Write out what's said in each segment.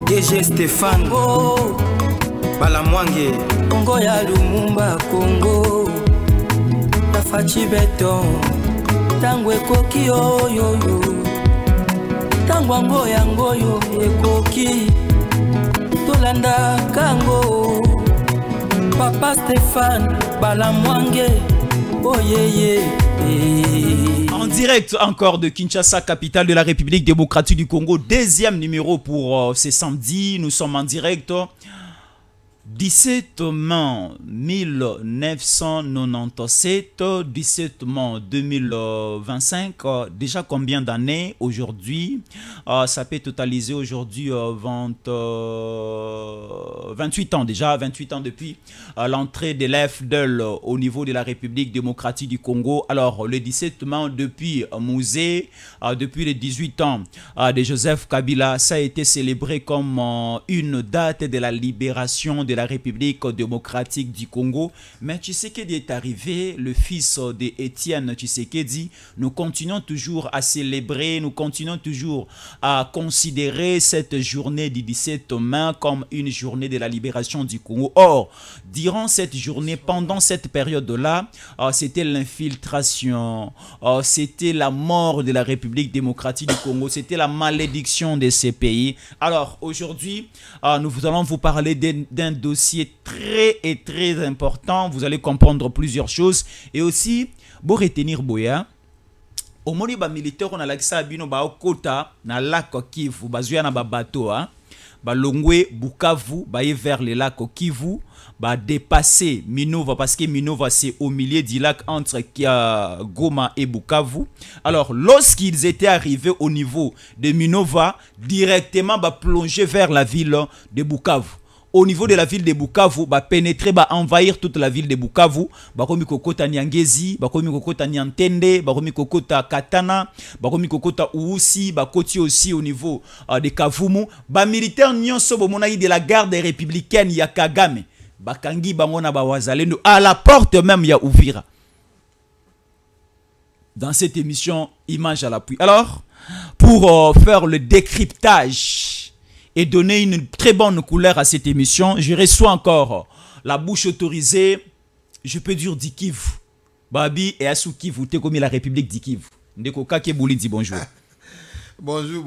DG Stéphane Congo Balamwange Congo ya Lumumba Congo Tafachi Beton Tango ekoki oyoyo Tango yangoyo ekoki Tolanda kango Papa Stéphane Balamwange Oh yeah. En direct encore de Kinshasa, capitale de la République démocratique du Congo. Deuxième numéro pour ce samedi. Nous sommes en direct 17 mai 1997, 17 mai 2025. Déjà combien d'années aujourd'hui? Ça peut totaliser aujourd'hui 28 ans déjà, 28 ans depuis l'entrée de l'FDL au niveau de la République démocratique du Congo. Alors le 17 mai depuis Musée, depuis les 18 ans de Joseph Kabila, ça a été célébré comme une date de la libération de la République démocratique du Congo. Mais Tshisekedi est arrivé, le fils de Étienne Tshisekedi. Nous continuons toujours à célébrer, nous continuons toujours à considérer cette journée du 17 mai comme une journée de la libération du Congo. Or, durant cette journée, pendant cette période-là, c'était l'infiltration, c'était la mort de la République démocratique du Congo, c'était la malédiction de ces pays. Alors, aujourd'hui, nous allons vous parler d'un dossier très important. Vous allez comprendre plusieurs choses. Et aussi, pour retenir Boya, au moni ba militaire on a l'accès à bino ba okota na lac Kivu bazuya na ba bateau ba longwe Bukavu ba vers le lac Kivu ba dépasser Minova parce que Minova c'est au milieu du lac entre Goma et Bukavu. Alors lorsqu'ils étaient arrivés au niveau de Minova, directement ba plonger vers la ville de Bukavu. Au niveau de la ville de Bukavu, bah pénétrer, bah envahir toute la ville de Bukavu, bah komi kokota Nyangezi, bah komi kokota Nyantende, bah komi kokota Katana, bah komi kokota Ousi, bah koti aussi au niveau de Kavumu, bah militaires nyonso bomona de la garde républicaine ya Kagame, bah kangi bangona ba wazalendo à la porte même ya Uvira. Dans cette émission, image à l'appui. Alors, pour faire le décryptage et donner une très bonne couleur à cette émission, je reçois encore la bouche autorisée, je peux dire d'Ikivu. Babi et Asu Kivu, t'es comme la République d'Ikivu. Ndeko Kake Bouli dit bonjour. Bonjour,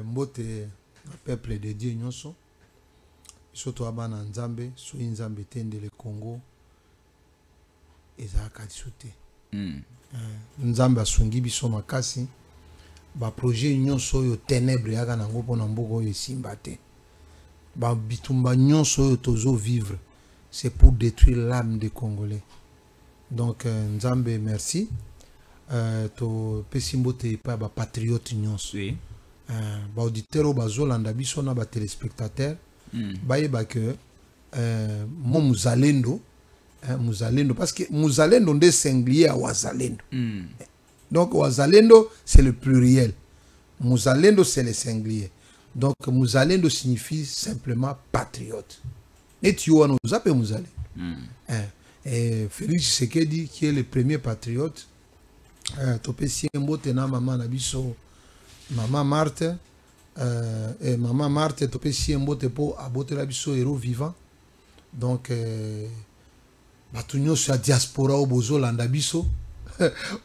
mbote, peuple de Dieu nyonso. Surtout abana Nzambe, so Nzambe tende le Congo. Ezaka disute. Nzambe asungi biso makasi. Ba projet nyonso yo ténèbres yaka nango pona mboko yo simbate. Ba bitumba nyonso yo tozo vivre, c'est pour détruire l'âme des Congolais. Donc Nzambe merci. To pesimbote pa ba patriote nyonso. Oui. Ba auditeur bazolanda biso na ba téléspectateurs. Ba yeba que mo muzalendo, muzalendo parce que muzalendo nde singulier à wazalendo. Donc, Wazalendo, c'est le pluriel. Mouzalendo, c'est le singulier. Donc, Mouzalendo signifie simplement patriote. Et tu vois, nous appelons Mouzalendo. Et Félix Tshisekedi, qui est le premier patriote, Topé Siembo, Tena, Maman Nabiso, Maman Marthe, et Maman Marthe, Topé Siembo, Tepo, Abote Nabiso, héros vivant. Donc, Batunyo, sur la diaspora, au Bozo, Landabiso.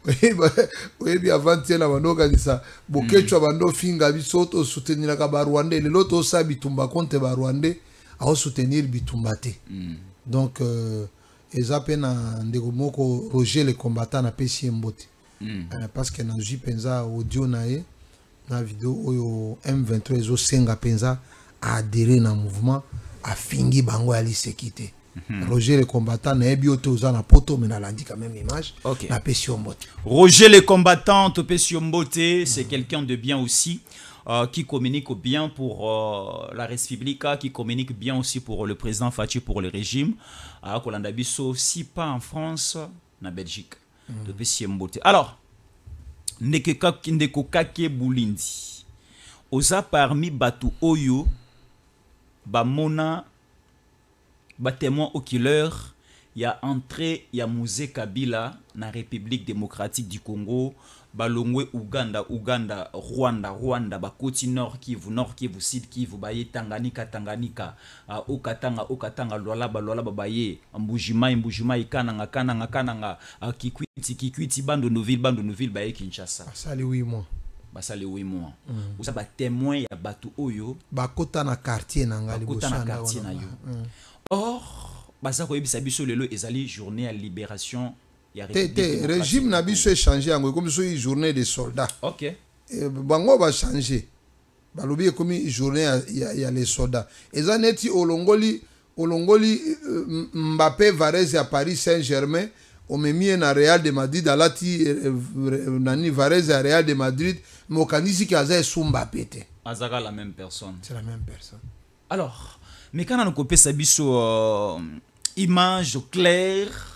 Oui, bien avant la banoka ça bokecho bando finga biso to soutenir ka ba Rwandais le loto sa bitumba compte ba Rwandais à soutenir bitumba te. Donc ezapena ndeko moko Roger le combattant na pesi mbote. Parce que na ju penza audio nae na vidéo oyo M23 ezo senga penza a adhérer na mouvement a fingi bango ali sekité. Roger le combattant na ebiote uzana poto mais na landi quand même image na Pesio Mbote. Roger le combattant Pesio Mbote, c'est quelqu'un de bien aussi qui communique bien pour la République, qui communique bien aussi pour le président Fachi, pour le régime. Alors Kolanda biso si pas en France, na Belgique. Pesio Mbote. Alors ndeko kake bulindi. Oza parmi batu oyo bamona ba témoin oculaire, il y a entré, il y a Musée Kabila dans la République démocratique du Congo balongwe Uganda, Rwanda, bakoti Nord Kivu, Sud Kivu, baye Tanganyika, Okatanga, Lualaba, baye Mbujima, Kananga, Kikwiti, Bando Nouville, baye Kinshasa. Basali 8 mois. Basali 8 mois. Vous avez témoin ya batu oyo. Bakota na quartier na ngali na yo. Or, basa ko yebisa biso lelo ezali journée à libération. Le régime n'a pas changé comme une journée des soldats. Ok. Bango va changer. Balobi comme une journée il y a les soldats. Et ça neti Olongoli Mbappé Varese à Paris Saint-Germain, on me mis na Real de Madrid alati nani Varese à Real de Madrid, mais kanisi ki aza sou Mbappé te. Azaka la même personne. C'est la même personne. Alors, mais quand on a copié sa biso image claire,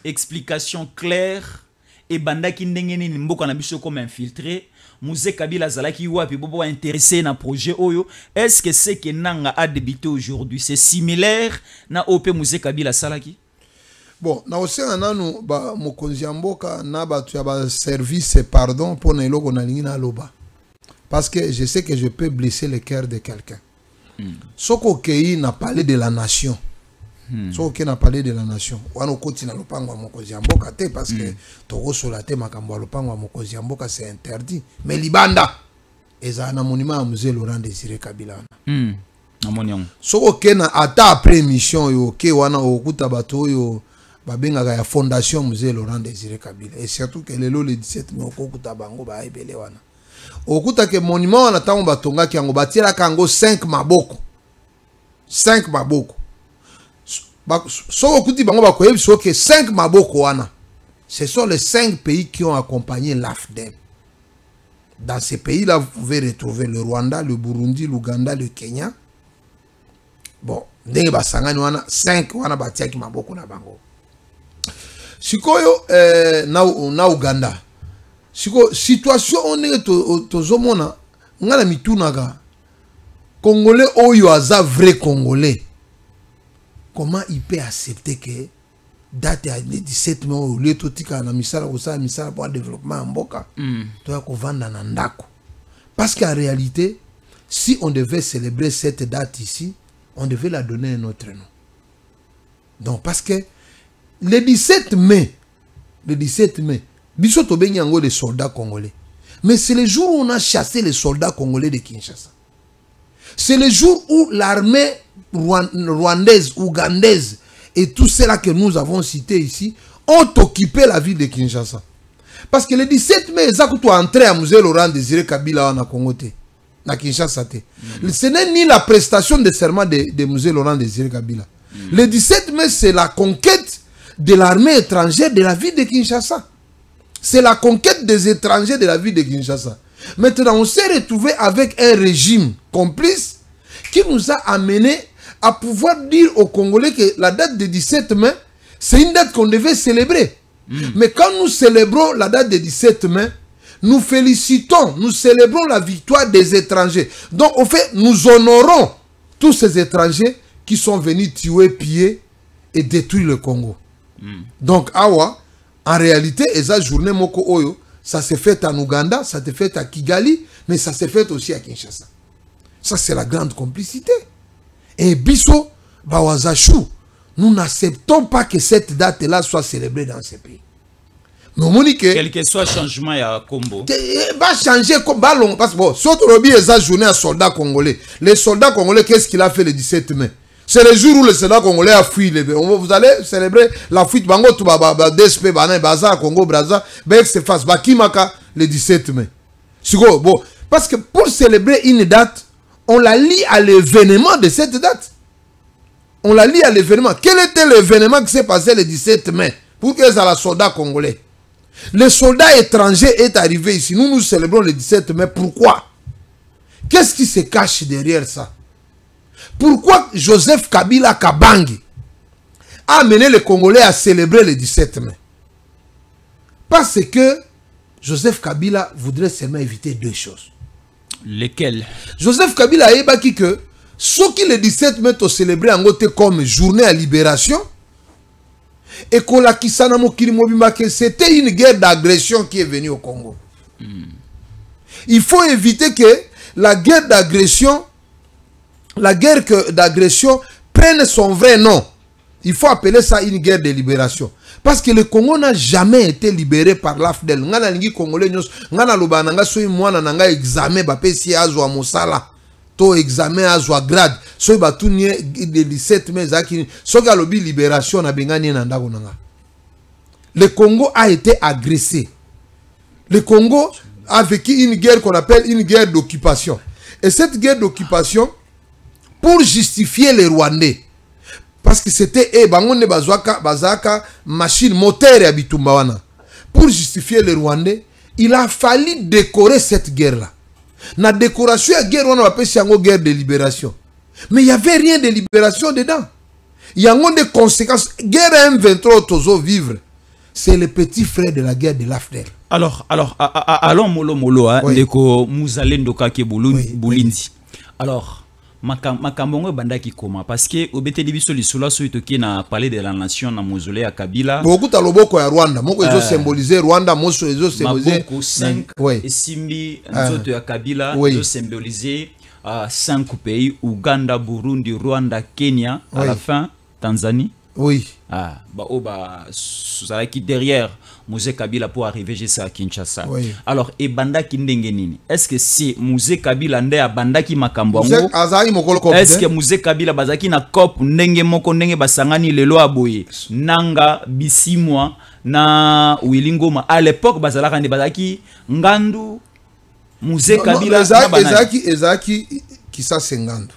explication claire et bandaki ndenge nini mboka na biso comme infiltré Mouzé Kabila zalaki wapi bobo intéressé na projet oyo. Est-ce que c'est que nanga a débuté aujourd'hui c'est similaire na OP Mouzé Kabila salaki? Bon, na osena nanu ba mokonzi mboka na batu ya ba service pardon pour na eloko na lingi na loba. Parce que je sais que je peux blesser le cœur de quelqu'un. Soko Kei n'a parlé de la nation. So qui n'a parlé de la nation. Wano koti na lopango mokozi mboka te parce que toko solate makambo lopango mokozi mboka c'est interdit. Mais libanda eza na monument à musée Laurent Désiré Kabila. Na monion. Soko kena ata après mission yo ke wana okuta bato yo babenga ya fondation musée Laurent Désiré Kabila et surtout que le 17 mai okuta bango ba ebele wana. Okuta ke monument wana tango batonga ki yango batira kango 5 maboko. 5 maboko. So, que 5 maboko wana, ce sont les 5 pays qui ont accompagné l'AFDEM. Dans ces pays-là, vous pouvez retrouver le Rwanda, le Burundi, l'Ouganda, le Kenya. Bon, ndenge basangani wana 5 wana batiaki maboko na bango. Sikoyo na Uganda. Siko situation onenge tozomona ngala mitunaka Congolais oyo aza vrai Congolais. Comment il peut accepter que date à 17 mai au lieu totika na misala pour le développement en mboka to ko vanda na ndako? Parce qu'en réalité si on devait célébrer cette date ici on devait la donner un autre nom. Donc parce que le 17 mai biso to benyango les soldats congolais, mais c'est le jour où on a chassé les soldats congolais de Kinshasa. C'est le jour où l'armée rwandaise, ougandaise et tout cela que nous avons cité ici ont occupé la ville de Kinshasa. Parce que le 17 mai, ils ont entré à musée Laurent Désiré Kabila na Congo na Kinshasa. Ce n'est ni la prestation de serment de musée Laurent Désiré Kabila. Le 17 mai, c'est la conquête de l'armée étrangère de la ville de Kinshasa. C'est la conquête des étrangers de la ville de Kinshasa. Maintenant, on s'est retrouvé avec un régime complice qui nous a amené à pouvoir dire aux Congolais que la date de 17 mai, c'est une date qu'on devait célébrer. Mais quand nous célébrons la date de 17 mai, nous félicitons, nous célébrons la victoire des étrangers. Donc, au fait, nous honorons tous ces étrangers qui sont venus tuer, piller et détruire le Congo. Donc, awa, en réalité, esa journée moko oyo, ça s'est fait en Ouganda, ça s'est fait à Kigali, mais ça s'est fait aussi à Kinshasa. Ça, c'est la grande complicité. Et Bisso, Bawazachou, nous n'acceptons pas que cette date-là soit célébrée dans ce pays. Mais on dit que... Quel que soit le changement à Combo. Va changer comme ballon. Parce que bon, surtout Robi est la journée à soldats congolais. Les soldats congolais, qu'est-ce qu'il a fait le 17 mai? C'est le jour où les soldats congolais a fui. Vous allez célébrer la fuite. Bango, tout DSP, Bazar, Congo, Brazza, Bex-Face, Bakimaka, le 17 mai. Bon, parce que pour célébrer une date, on la lie à l'événement de cette date. On la lie à l'événement. Quel était l'événement qui s'est passé le 17 mai pour que ça la soldat congolais? Le soldat étranger est arrivé ici. Nous célébrons le 17 mai. Pourquoi? Qu'est-ce qui se cache derrière ça? Pourquoi Joseph Kabila Kabangi a amené les Congolais à célébrer le 17 mai? Parce que Joseph Kabila voudrait seulement éviter deux choses. Lesquelles? Joseph Kabila a dit que ce qui le 17 mai ont célébré en côté comme journée à libération et que c'était une guerre d'agression qui est venue au Congo. Il faut éviter que la guerre d'agression prenne son vrai nom. Il faut appeler ça une guerre de libération. Parce que le Congo n'a jamais été libéré par l'AFDEL. Ngana lingi Congolais nyos, ngana loba nanga soy mwana nanga examen ba pesi azwa mosala. To examen azwa grade. Soy batu nie de 17 mai zaki. Soga lobi libération na bengani na ndako nanga. Le Congo a été agressé. Le Congo a vécu une guerre qu'on appelle une guerre d'occupation. Et cette guerre d'occupation, pour justifier les Rwandais, parce que c'était bangonde bazaka machine moteur ya bitumba wana, pour justifier les Rwandais, il a fallu décorer cette guerre là. Na décoration ya guerre wana appelle ça une guerre de libération. Mais il y avait rien de libération dedans. Il y a des conséquences. Guerre M23 tozo vivre. C'est le petit frère de la guerre de l'AFDEL. Alors, allons molo, hein, oui. Ndeko Muzalendo Kake Bulindi. Oui. Alors, makambongo bandaki koma parce que obete libiso lisula so itoki na parler de la nation na mausolée ya Kabila. Beaucoup ta loboko ya Rwanda, moko ezo symboliser Rwanda, moso ezo symboliser Maboko 5 et Simbi nzoto ya Kabila ezo symboliser 5 pays: Ouganda, Burundi, Rwanda, Kenya, à la fin Tanzanie. Oui. Ah, ça qui derrière Mouzé Kabila pour arriver jusqu'à Kinshasa. Oui. Alors, et Bandaki Ndengenini, est-ce que si Mouzé Kabila nde a Bandaki Makambwango, est-ce que Mouzé Kabila bazaki na kop ndenge moko ndenge basangani lelo aboye nanga bisimwa na Wilingoma à l'époque bazalaka nde bazaki ngandu Mouzé Kabila ezaki kisa sengandu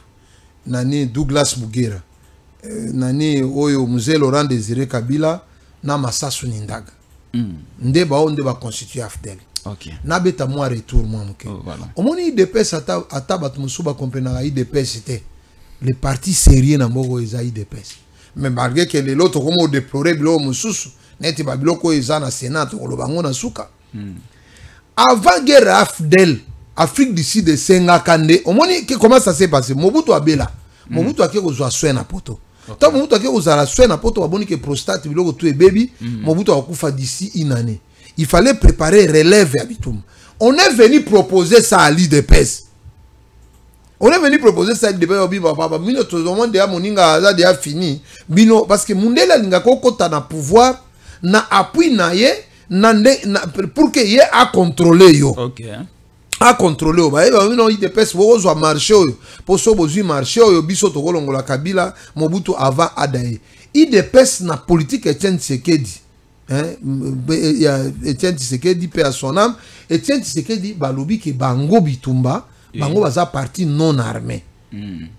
nani Douglas Bugera nani oyo Mzee Laurent Désiré Kabila na Masasu Nindaga nde ba constituer AFDEL. OK. Na beta moi retour moi mke. Omoni IDPS ata bat musuba comprendre IDPS c'était le parti sérieux na mboko eza IDPS. Mais malgré que les autres comme déplorer bilo mususu neti ba biloko eza na Sénat ko lobango na suka. Avant guerre AFDEL, Afrique du Sud de Sengakande, omoni comment ça s'est passé? Mobutu abela. Mobutu a kozwa soin na poto. Tant Mobutu a kozwa soin na poto aboni que prostate biloko tout baby, Mobutu a kufa d'ici une année. Il fallait préparer relève à Bitum. On est venu proposer ça à l'IDPS. On est venu proposer ça à l'IDPS. Bino tout le monde déjà moninga a déjà fini. Bino parce que Mundela linga kokota na pouvoir na appui na ye pour que ye a contrôler yo. OK. A contrôler au bae non IDPS bozo marché pour so bozu marché yo biso to kolongola Kabila Mobutu avant adaye IDPS na politique Etienne Tshisekedi il y a Etienne Tshisekedi paix à son âme. Etienne Tshisekedi balobi ke bango bitumba bango baza parti non armé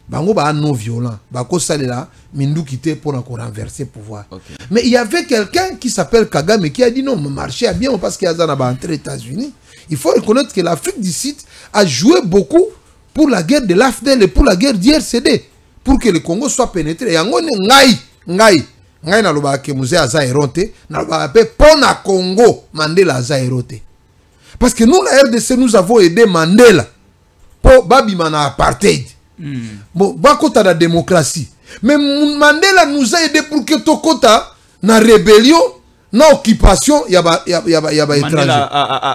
bango ba non violent bako salela mindu kité pour renverser pouvoir. Mais il y avait quelqu'un qui s'appelle Kagame qui a dit non marché a bien parce qu'il y a dans les États-Unis. Il faut reconnaître que l'Afrique du Sud a joué beaucoup pour la guerre de l'AFDEL et pour la guerre d'IRCD, pour que le Congo soit pénétré. Et ngai na loba ke Mouzé aza erote, na loba pe pona Congo Mandela aza erote. Parce que nous la RDC nous avons aidé Mandela pour babima na apartheid. Bon, bakota la démocratie. Mais Mandela nous a aidé pour que tokota na rébellion. Non, occupation, il y a étranger. Mandela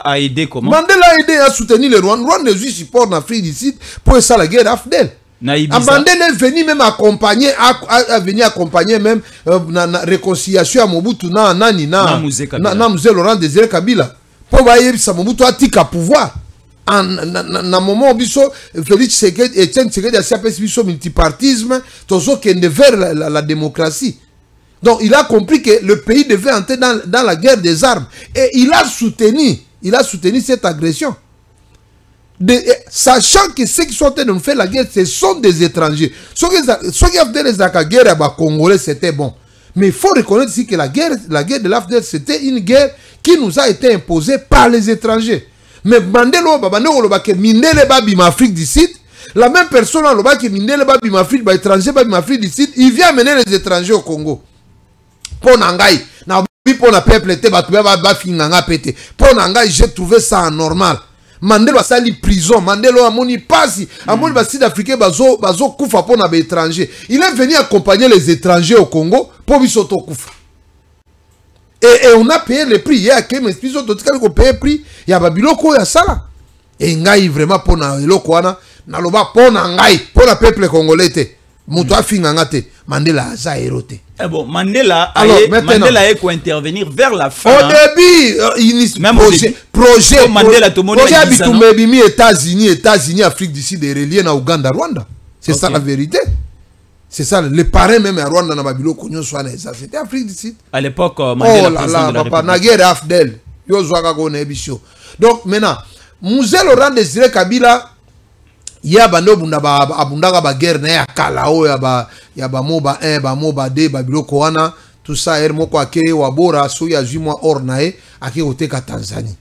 a aidé comment? Mandela a aidé à soutenir le Rwanda. Rwanda est support en Afrique du Sud pour ça la guerre AFDEL. Mandela est venu même accompagner, même la réconciliation à Mobutu na Mzee Laurent Désiré Kabila. Pour voyer ça Mobutu a tika pouvoir. Na moment où Félix Tshisekedi et Etienne Tshisekedi a s'appelé multipartisme, tozo kende vers la démocratie. Donc il a compris que le pays devait entrer dans la guerre des armes. Et il a soutenu cette agression. Sachant que ceux qui sont en train de faire la guerre, ce sont des étrangers. Ceux qui ont fait la guerre à Congolais, c'était bon. Mais il faut reconnaître ici que la guerre de l'AFDEL, c'était une guerre qui nous a été imposée par les étrangers. Mais Mandela, Mindele Babi, Afrique du Sud, la même personne qui Mindele Babi, Afrique du Sud, il vient amener les étrangers au Congo. Pour Nangai, pour la peuple, j'ai trouvé ça anormal. Mandela a sali prison, Mandela a moni pasi, a moni basi d'Africains bazo kufa pour na étranger. Il est venu accompagner les étrangers au Congo pour bisoto kufa. Et on a payé le prix. Il y a que mes pisos d'autres qui ont payé le prix. Il y a Babiloko, il y a ça là. Et ngai vraiment pour na eloko wana na loba pour na ngai pour le peuple congolais te. Muto afinganga te. Mandela aza héroté. Eh bon, Mandela a intervenir vers la fin. Au début, même projet Mandela tout le monde projet bitumebimi États-Unis, Afrique du Sud et relié na Uganda, Rwanda. C'est ça la vérité. C'est ça, les parrains même à Rwanda na Babilo Konyo Swana, c'était Afrique du Sud. À l'époque, Mandela président de la papa Naguère Afdel, yo zwaka ko nebisho. Donc maintenant, Mzee Laurent Désiré Kabila ya bando bunda ba abundaka ba guerre na ya kala o ya ba moba 1 ba moba 2 Babilo Koana, tout ça moko ake wabora so ya jumwa or nae ake oteka Tanzanie.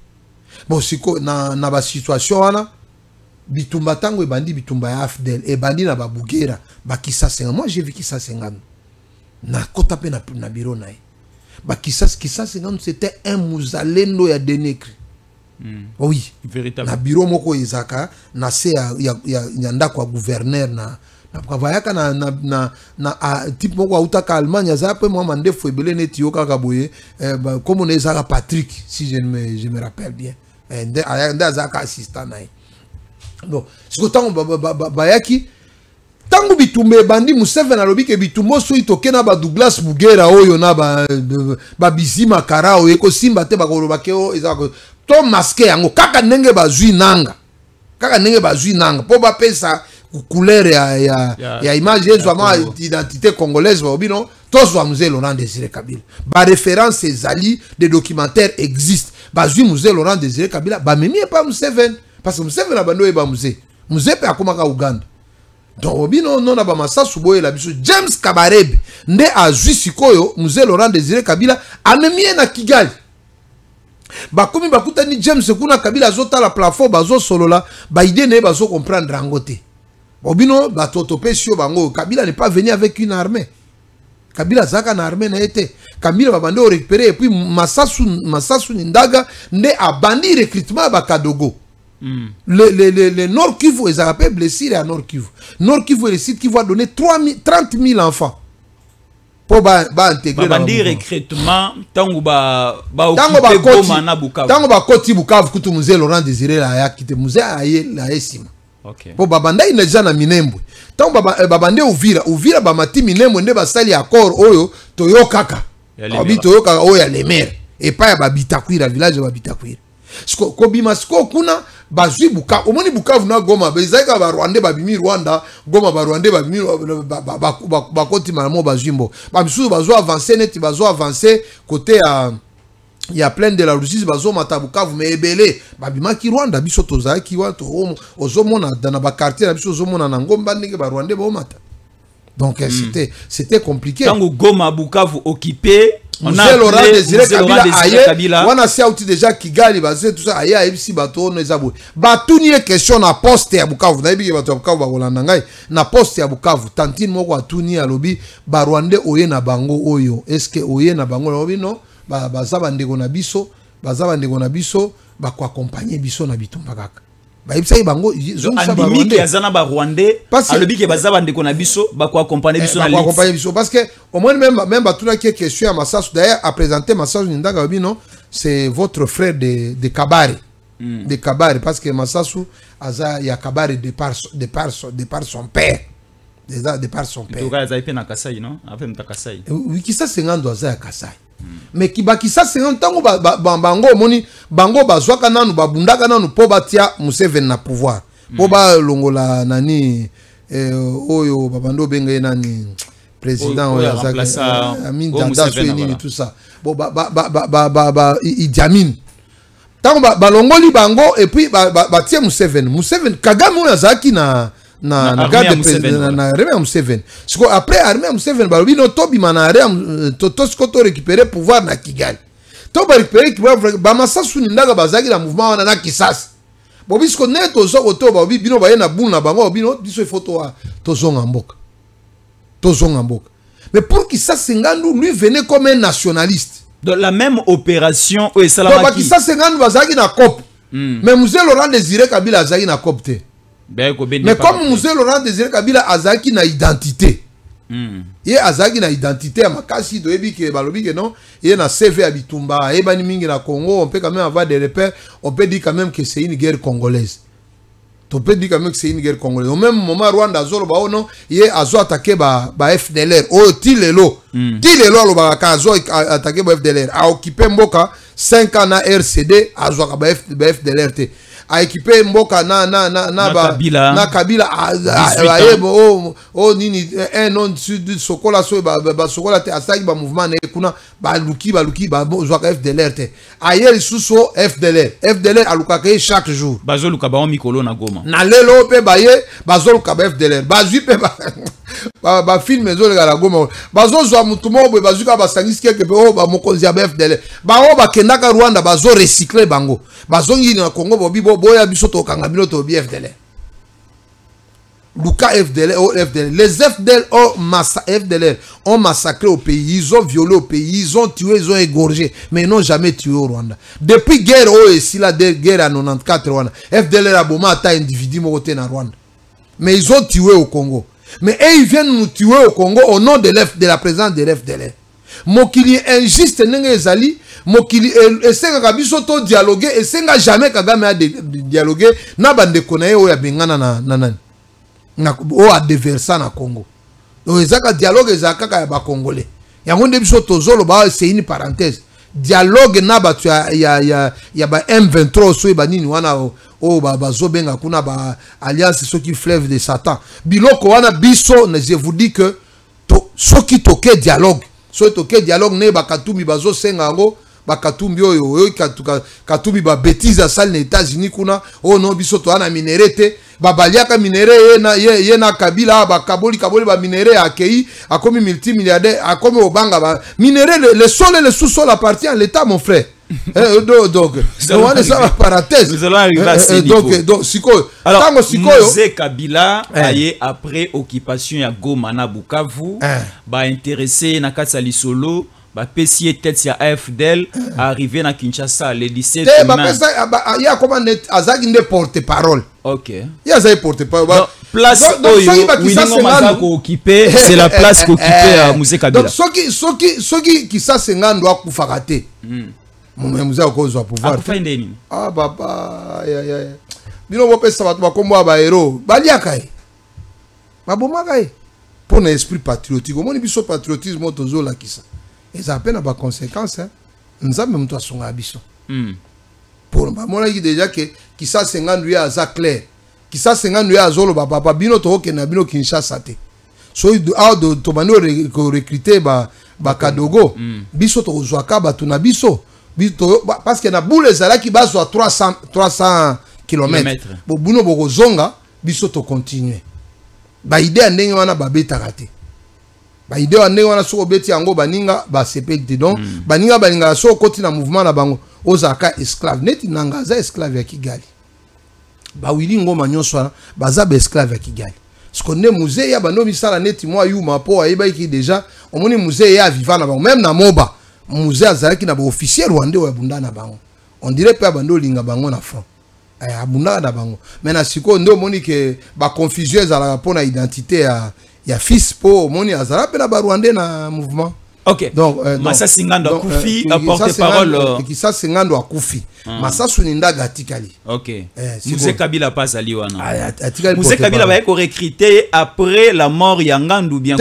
Bon siko na ba situation wana bitumba tango ebandi bitumba ya Afdel ebandi na babugera bakisa 50. Moi j'ai vu Kissa 50 na kota pe na bureau nae bakisa Kissa 50 c'était un muzalendo ya Denekri. Oui, véritable. Na bureau moko izaka na se ya ndako wa gouverneur na kavayaka na type moko utaka Allemagne za pe moi mandefo ebele neti yoka boye comme on ezaka Patrick si je me rappelle bien nda zaka assistant nae. Bon, siko tango bayaki tango bitumbe bandi Museveni alobi ke bitumbo so itoke na ba Douglas Mugera oyo na ba Bizima Karao eko simba te bakoloba ke o ezaka to masqué yango kaka ndenge bazui nanga po ba pesa couleur ya image yezo ama identité congolaise ba bino to zo Mzee Laurent Désiré Kabila ba référence ezali des documentaires existent bazui Mzee Laurent Désiré Kabila ba memi pas Museveni parce que Museveni na bando e ba Mzee pe akoma ka Uganda. Donc obino non na ba Masasu boye la biso James Kabarebe nde azui sikoyo Mzee Laurent Désiré Kabila amemie na Kigali. Bakomi bakutani James kuna Kabila azota la plafond bazo solola ba idée ne bazo comprendre rangote. Obino batoto pesio bango Kabila n'est pas venu avec une armée. Kabila zaka na armée na été. Kabila babande o récupérer et puis Masasu Nindaga nde abandi recrutement ba Kadogo. Le Nord Kivu ils appellent blessure à Nord Kivu. Nord Kivu est le site qui va donner 30 000 enfants. Pour intégrer dans le recrutement tango ba occuper Goma na Bukavu. Tango ba koti Bukavu kutu Mzee Laurent Désiré la ya kite Mzee aye la esima. OK. Pour babanda ina jana Minembwe. Tango babande Uvira ba mati Minembwe nde basali accord oyo toyokaka. Obi toyokaka oyo ya Lemer et pas ya Babitakwira village ya Babitakwira. Kobima sko kuna bazui Bukavu omoni Bukavu na Goma bezaka ba Rwanda babimi Rwanda Goma ba Rwanda babimi ba koti malamo bazimbo ba bisu bazo avancer net bazo avancer côté il y a plein de la Russie bazo mata Bukavu mais ebele babima ki Rwanda biso tozaki wa to ozomona dans ba quartier na biso ozomona na Ngomba ndenge ba Rwanda ba mata. Donc c'était compliqué. Tango Goma Bukavu occupé Mzee Laurent Désiré Kabila wana si outi déjà Kigali basé tout ça aya ebisi bato no ezabo batuni question na poste ya Bukavu na ebiki bato ya Bukavu bakolanda ngai na poste ya Bukavu tantine moko atuni alobi ba Rwanda oye na bango oyo est-ce que oye na bango lobi no bazaba ndeko na biso ba ko accompagner biso na bitumba kaka ba ibisa bango zonsa ba Rwanda yazana ba Rwanda alobi ke bazaba ndeko na biso ba ko accompagner biso na liste parce que au moins même batuna qui est question à Masasu d'ailleurs à présenter Masasu Nindaga non c'est votre frère de Kabare de Kabare parce que Masasu aza ya Kabare de par son père déjà de par son père to ka za na Kasai non après mtakasai oui Kissa 50 aza ya Kasai mais Kissa 50 tango bango moni bango bazwaka nanu babundaka nanu po batia Museveni na pouvoir po ba longola nani oyo babando benga nani président oyo azaka Amin Dada nini tout ça bon Idi Amin tango balongoli bango et puis batia Museveni Kagame oyo azaki na garde na armée Museveni. Siko après armée Museveni balobi no tobi manare to récupérer pouvoir na Kigali. To ba récupérer ba Masasu Nindaga bazaki na mouvement wana na Kisasa. Bobi siko neto zoko to ba bino ba na buna bango bino biso photo to zonga mboka. Mais pour Kisasa Ngandu lui venait comme un nationaliste. Dans la même opération où Salamaki. Ba Kisasa Ngandu bazaki na COP. Mais Mzee Laurent Désiré Kabila azaki na COP te. Mais comme Mzee Laurent Désiré Kabila azaki na identité. ye azaki na identité ya makasi doyebi ke balobi ke non ye na CV ya bitumba ebani mingi na Congo, on peut quand même avoir des repères, on peut dire quand même que c'est une guerre congolaise. On peut dire quand même que c'est une guerre congolaise. Au même moment Rwanda azolo ba ono ye azo attaquer ba FDLR o tilelo lo ba ka azo attaquer ba FDLR a occupé mboka 5 ans na RCD azo ka ba FDLR te a équipé mboka na Kabila nini un nom sud sokola so ba sokola te asaki ba mouvement na kuna ba luki ba zo ka FDLR te ayer suso FDLR aluka ke chaque jour bazo luka ba mikolo na Goma na lelo pe ba ye bazo luka ba FDLR bazui pe ba film ezo le la Goma bazo zo mutumo bo bazu ka basangisi keke pe ba mokonzi ya FDLR ba ba kendaka Rwanda bazo recycler bango bazo ngi na Congo boya biso to kanga bino to FDLR Luka FDLR les FDLR ont massacré au pays, ils ont violé au pays, ils ont tué, ils ont égorgé, mais ils n'ont jamais tué au Rwanda. Depuis guerre la guerre à 94 Rwanda, FDLR a bomba à individu moté na Rwanda. Mais ils ont tué au Congo. Mais ils viennent nous tuer au Congo au nom de la présence de l'FDLR. Mokili injuste nenge ezali, mokili esenga biso to dialoguer, esenga jamais Kagame a dialoguer na bande konaye o ya bengana na nani. O adversaire na Congo. Donc ezaka dialogue ezaka ka ba congolais. Yango nde biso tozolo ba c'est une parenthèse. Dialogue na ba ya ba M23 so ba nini wana o ba zobenga kuna ba alliance soki fleuve de Satan. Biloko wana biso je vous dis que soki toke dialogue. So toke dialogue ne ba katumbi bazo senga ngo ba katumbi oyo katumbi ba bêtise à salle les États-Unis kuna oh non biso to ana minérete ba baliaka minéré ye na Kabila ba kaboli ba minéré akei akomi multimilliardaire akomi obanga ba minéré le sol et le sous-sol appartient à l'État mon frère. Donc on va ça parenthèse. Nous allons arriver à ce niveau. Donc siko alors Mzee Kabila aye après occupation ya Goma na Bukavu ba intéressé na kati ya lisolo ba pesier tête ya AFDL arrivé na Kinshasa le 17 mai. Il y a comment azaki nde porte-parole. OK. Il y a ça porte-parole. Place Winningo Mazako occupé, c'est la place qu'occupait Mzee Kabila. Donc soki qui ça sengando akufaka te. Mzee akozwa pouvoir. Akufa ndeni. Ah baba ya. Bino bopesa bato bakombo ba héros. Baliaka e. Babomaka e. Pour un esprit patriotique. Omoni biso patriotisme tozo la kisa. Et ça a peine à conséquence. Nous avons même toi son abisso. Pour moi, il déjà que qui ça 50 lui à ça clair. Qui ça 50 lui à zolo papa bino to ke na bino Kinshasa te. So de to bano recruter ba Kadogo. Biso to zwaka ba tuna biso. Parce que na boule zala qui base à 300 km. Bo buno boko zonga biso to continuer. Ba idée ndenge wana ba beta raté. Ba idée wana wana soko beti yango baninga ba sepekte donc baninga so koti na mouvement na bango ozaka esclave neti nanga za esclave ya Kigali ba wili ngoma nyonso wana baza ba esclave ya Kigali skonde musée ya bano misala neti moi yuma po ayeba ki déjà omoni musée ya vivant na bango même na moba musée azalaki na ba officier rwandais ya bunda na bango on dirait pas bando linga bango na front abunda na bango mais na siko ndo omoni ke ba confusion za la pona identité ya fils po moni azala pe na ba rwandais na mouvement. OK. Donc Massa Singando akufi porte-parole qui ça Singando akufi. Massa Suninda gatikali. OK. Mzee Kabila pas ali wana. Mzee Kabila va être recruté après la mort ya Ngandu bien.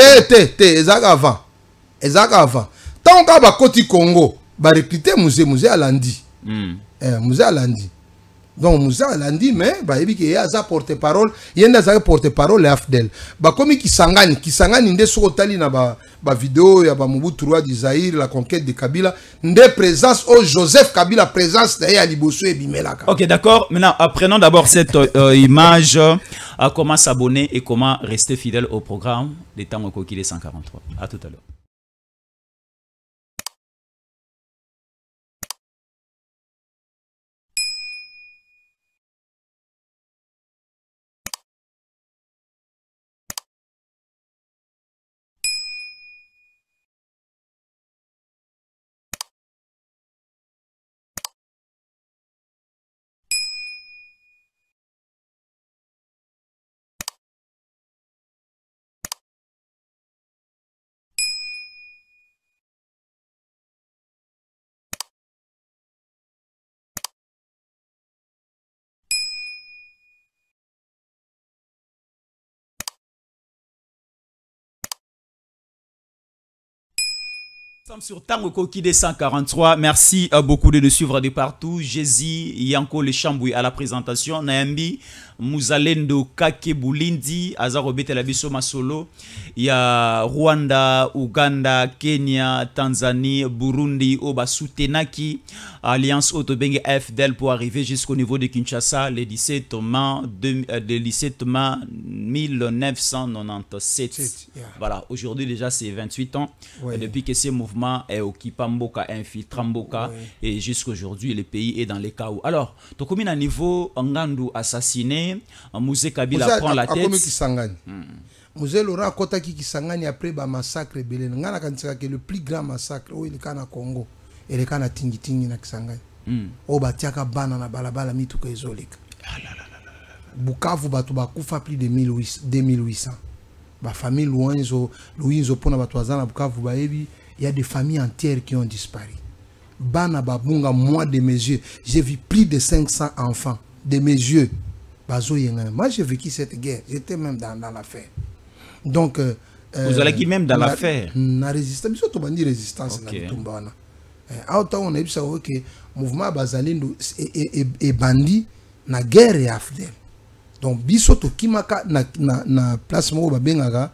Ezaka avant. Tant ka ba koti Congo, ba recruter Mzee alandi. Mzee alandi. Donc Moussa l'a dit mais bah ebi que ya za porte-parole yenda za porte-parole AFDL ba komi kisangani nde sokotali na ba vidéo ya ba Mobutu roi du Zaïre la conquête de Kabila nde présence au Joseph Kabila présence derrière Liboso et Bimelaka. OK, d'accord. Maintenant apprenons d'abord cette image à comment s'abonner et comment rester fidèle au programme des temps au Kokile 143. À tout à l'heure. Nous sommes sur Tango Koki des 143. Merci beaucoup de nous suivre de partout. Jésus Yanko Le Chamboui à la présentation. Naambi Muzalendo Kake Bulindi Azarobete la biso masolo. Il y a Rwanda, Uganda, Kenya, Tanzanie, Burundi, Oba Soutenaki, Alliance Autobenge FDL pour arriver jusqu'au niveau de Kinshasa le 17 mai 1997. Voilà, aujourd'hui déjà c'est 28 ans depuis que ce mouvement est occupé Mboka, infiltrant Mboka et jusqu'aujourd'hui le pays est dans les chaos. Alors, tu comme à niveau Ngandu assassiné, Mouzé Kabila prend la tête. Mouzé Laurent Kotaki Kisangani après le massacre belé. Ngana kantika que le plus grand massacre au Ilikana Congo et le Kana Tingi Tingi na Kisangani. O batiaka bana na balabala mituko ezolika. Bukavu batu bakufa plus de 2800. Ba famille Louinzo pona batu azana Bukavu baebi, il y a des familles entières qui ont disparu. Bana babunga moi de mes yeux, j'ai vu plus de 500 enfants de mes yeux. Moi j'ai vécu cette guerre, j'étais même dans l'affaire. Donc vous allez qui même dans l'affaire. Na résistance, surtout bandi résistance na tumbana. Autant on a vu ça que mouvement Bazalindo et bandi na guerre et afdel. Donc bisoto kimaka na place moko babengaka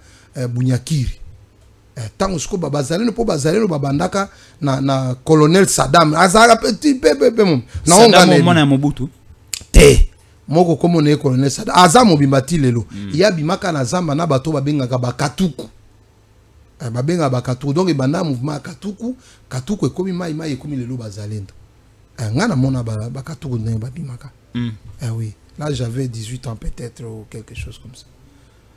Bunyakiri. Tango sko Bazalindo po Bazalindo babandaka na colonel Saddam azaka petit pepe mom. Na Saddam mona Mobutu. Te moko komo ne colonel Saddam azamo bimbati lelo. Ya bimaka na zamba na bato babengaka bakatuku. Babenga bakatuku donc ebanda mouvement katuku ekomi mai ekomi lelo Bazalindo. Ngana mona bakatuku ne babimaka. Oui. Là, j'avais 18 ans peut-être ou quelque chose comme ça.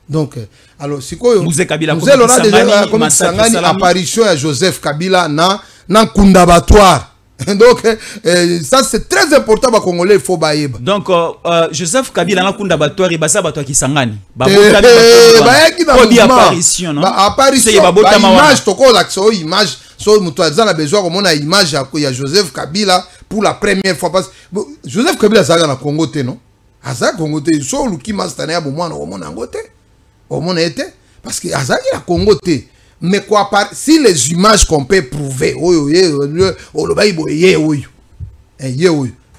Donc, alors, c'est quoi? Mouzé Kabila, vous aurez déjà comme Sangani, apparition à Joseph Kabila dans Kundabatoire. Donc, ça c'est très important pour les Congolais, il faut baïb. Donc, Joseph Kabila dans Kundabatoire, il va savoir qui Sangani. Apparition, non? Apparition, image, tu vois l'accès aux images. So, mutuazan a besoin comme on a image à Joseph Kabila pour la première fois. Parce Joseph Kabila, ça a Congo, non? Aza Congo te so luki mastana ya bomwana au monde angote au monde était parce que Aza il a Congo te mais quoi si les images qu'on peut prouver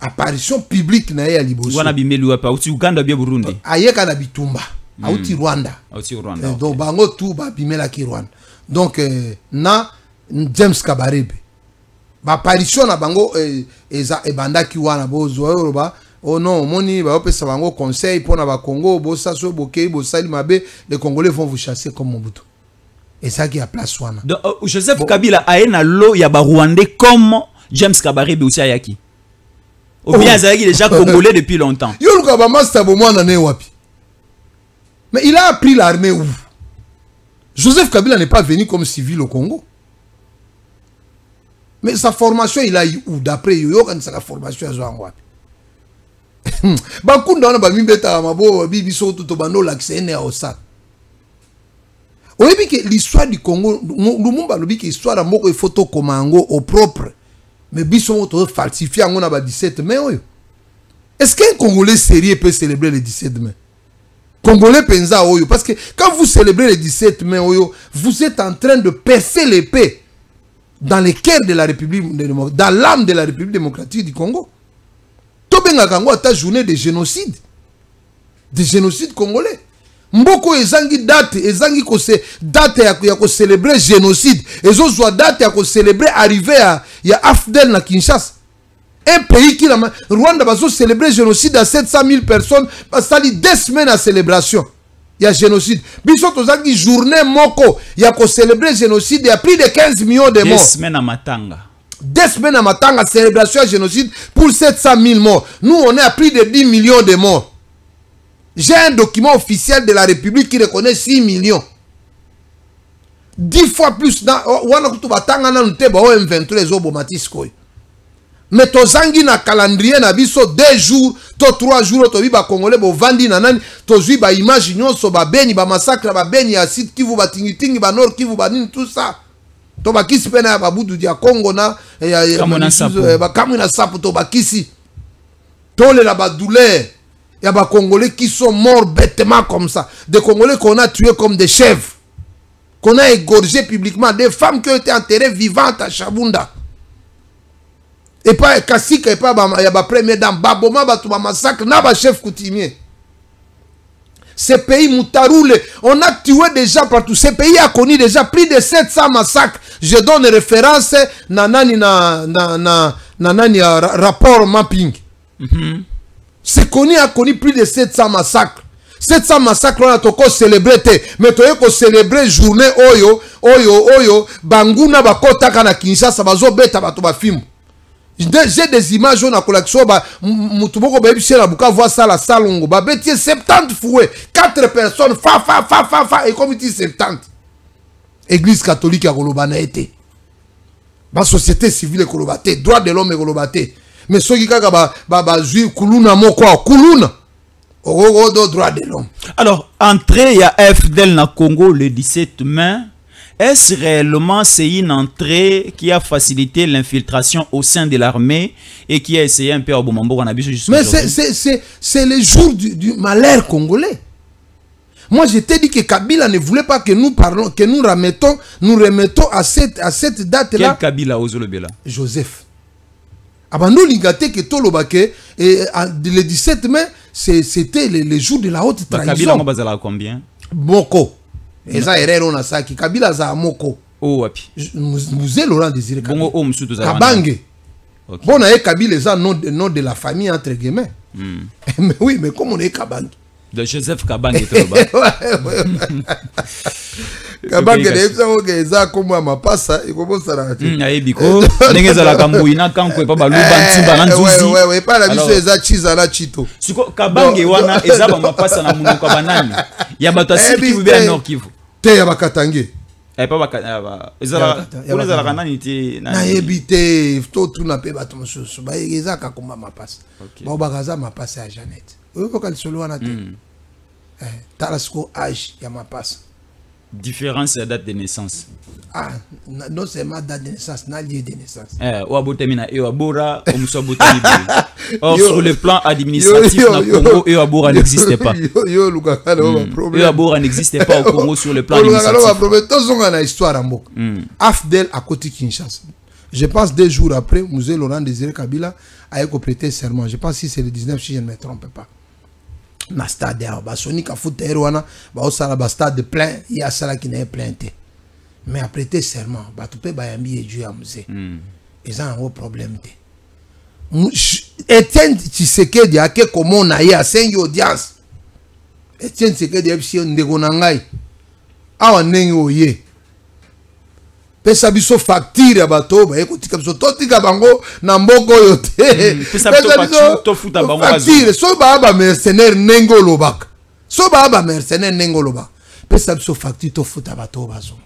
apparition publique na ya liboso wana bimelu apa uti Uganda bien Burundi ayeka na bitumba auti Rwanda donc bango tout ba bimela ki Rwanda donc na James Kabarebe ba apparition na bango eza ebandaki wana bozo yoruba. Oh non, moni ba opesa bango conseil pour na ba Congo, bossa so boké, bossa mabe, les Congolais vont vous chasser comme Mobutu. Et ça qui a place wana. Donc Joseph Kabila a na lo ya ba Rwandais comme James Kabarebe aussi ayaki. Ou bien Azaki déjà congolais depuis longtemps. Yo luka ba master bo mwana ne wapi. Mais il a appris l'armée où? Joseph Kabila n'est pas venu comme civil au Congo. Mais sa formation il a eu où d'après yo quand sa formation a zo wapi. Bakunda na ba mimbeta mabo bibi so to bando l'accès au sa. Oyebi que l'histoire du Congo Lumumba lobi que histoire ya moko photo komango au propre. Mais biso to falsifier ngona ba 17 mai oyo. Est-ce qu'un Congolais sérieux peut célébrer le 17 mai? Congolais penza oyo parce que quand vous célébrez le 17 mai oyo, vous êtes en train de percer l'épée dans le cœur de la République dans l'âme de la République démocratique du Congo. Tobenga kango ata journée de génocide congolais. Mboko ezangi date ezangi ko se date ya ko célébrer génocide ezo zwa date ya ko célébrer arrivée ya Afdel na Kinshasa. Un pays qui Rwanda bazo célébrer génocide à 700 000 personnes basali 2 semaines à célébration. Il y a génocide. Biso tozangi journée moko ya ko célébrer génocide, il y a plus de 15 millions de morts. 2 semaines à Matanga. 2 semaines à Matanga, célébration à génocide pour 700 000 morts. Nous, on est à plus de 10 millions de morts. J'ai un document officiel de la République qui reconnaît 6 millions. 10 fois plus. Mais tozangi na calendrier na biso 2 jours, 3 jours, to ba Congolais bo vandi na nani, to zui ba image nyonso ba beni ba massacre ba beni ya site Kivu ba tingitingi ba Nord Kivu ba nini tout ça. To bakisi pena ya babudu dia Congo na Kamuna sapo to bakisi tole la ba douleur ya ba Congolais qui sont morts bêtement comme ça, des Congolais qu'on a tués comme des chèvres. qu'on a égorgé publiquement, des femmes qui ont été enterrées vivantes à Chabunda. Et pas Kassika, et pas il y a ma première dame, Baboma, Batouba massacre, n'a pas chef coutumier. Ce pays Moutaroule, on a tué des gens partout. Ce pays a connu déjà plus de 700 massacres. Je donne référence nanani rapport mapping. Ce connu a connu plus de 700 massacres. 700 massacres on a toko célébré. Mais tu as célébré journée oyo banguna bakota kana Kinshasa bazo beta bato ba film. J'ai des images on a collection mutuboko ba ebisi na buka voir ça la salongo ba beti 70 fouets 4 personnes fa et comme dit 70 église catholique à kolobana été ba société civile kolobate droit de l'homme kolobate mais ceux qui kaka ba juif kuluna moko kuluna au droit de l'homme. Alors entrée ya FDL na Congo le 17 mai. Est-ce réellement une entrée qui a facilité l'infiltration au sein de l'armée et qui a essayé un peu à Bomambo en abus jusqu'à mais c'est le jour du malheur congolais. Moi je t'ai dit que Kabila ne voulait pas que nous parlons, que nous remettons à cette date-là. Quel Kabila Ozolobela? Joseph. Abandon l'ingate que Tolobake et le 17 mai c'était le jour de la haute trahison. Kabila Mobazala combien? Boko. Eza erero na saki Kabila za moko. Oh wapi. Mzee Laurent Désiré Kabila. Bongo Msutu za Kabange. Okay. Bon na Kabila eza nom de la famille entre guillemets. Mais oui, mais comment on est Kabange? De Joseph Kabange Toba. Kabange eza oge eza comme mapasa ikobosa na ati. Ayebiko ndengeza la kambuina kanko pa baluba ntimba na nzuzi. Ouais, pas la biso eza chiza na chito. Siko Kabange wana eza ba mapasa na munoko banani. Ya bato asiki bibia Nord Kivu. Te ya bakatange. Pa baka ezala oneza la kanani ti na ebite to tuna pe bato mosusu ba eza ka komba mapasa. Ba bakaza mapasa ya Jeannette. Oyo ka lisolo wana te. Tarasco âge ya mapasa. Différence de date de naissance. Ah, non seulement date de naissance, na lieu de naissance. Ouabotemina et Ouabora, or sur le plan administratif, na Congo, Ouabora n'existait pas. Ouabora n'existait pas au Congo sur le plan administratif. AFDEL à côté Kinshasa. Je pense 2 jours après, Mzee Laurent Désiré Kabila a prêté serment. Je pense que c'est le 19, si je ne me trompe pas. Na stade ba Sonic a foot wana ba osala ba stade plein ya sala qui n'est plein té mais a prêté serment ba tout pe ba yambi et Dieu amuse ils ont un gros problème té Etienne Tshisekedi a ke comment na ya 5 audience Etienne Tshisekedi ebisi ndeko na ngai awa nengi oye pesa biso facture bato ba ekotika biso totika bango na mboko yo te pesa biso to futa bango facture so ba mercenaire nengo lobaka so ba mercenaire nengo lobaka pesa biso facture to futa bato bazo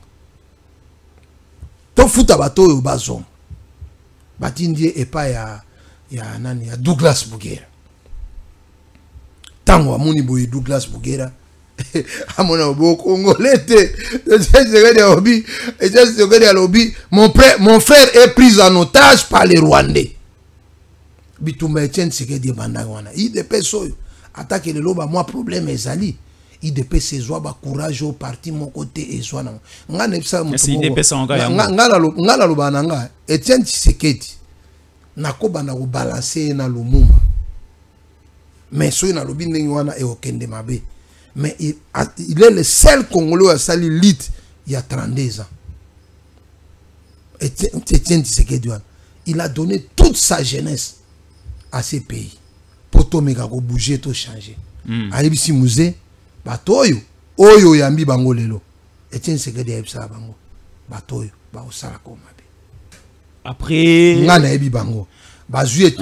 to futa bato yo bazo batindie epa ya nani ya Douglas Bugera tango amoni boye Douglas Bugera amona bo congolais mon frère est pris en otage par les Rwandais bitumba Etienne Tshisekedi banda wana IDP soyo attaque le loba moi problème ezali IDP sezwa ba courage au parti mon côté ezwana ngana bisa ngala loba nanga Etienne Tshisekedi nakoba na ko balancer na Lumumba mais soyo na lobi ndenge wana e okende mabe. Mais il est le seul Congolais à salir lit il y a 32 ans. Etienne Tshisekedi, il a donné toute sa jeunesse à ces pays. Pour tout bouger, tout changer. Alibisi Mouze, batoyo, oyo yambi bango lelo. Etienne Tshisekedi a ebisa bango. Batoyo, ba osala komabe. Après, ngana ebi bango. Bazuye,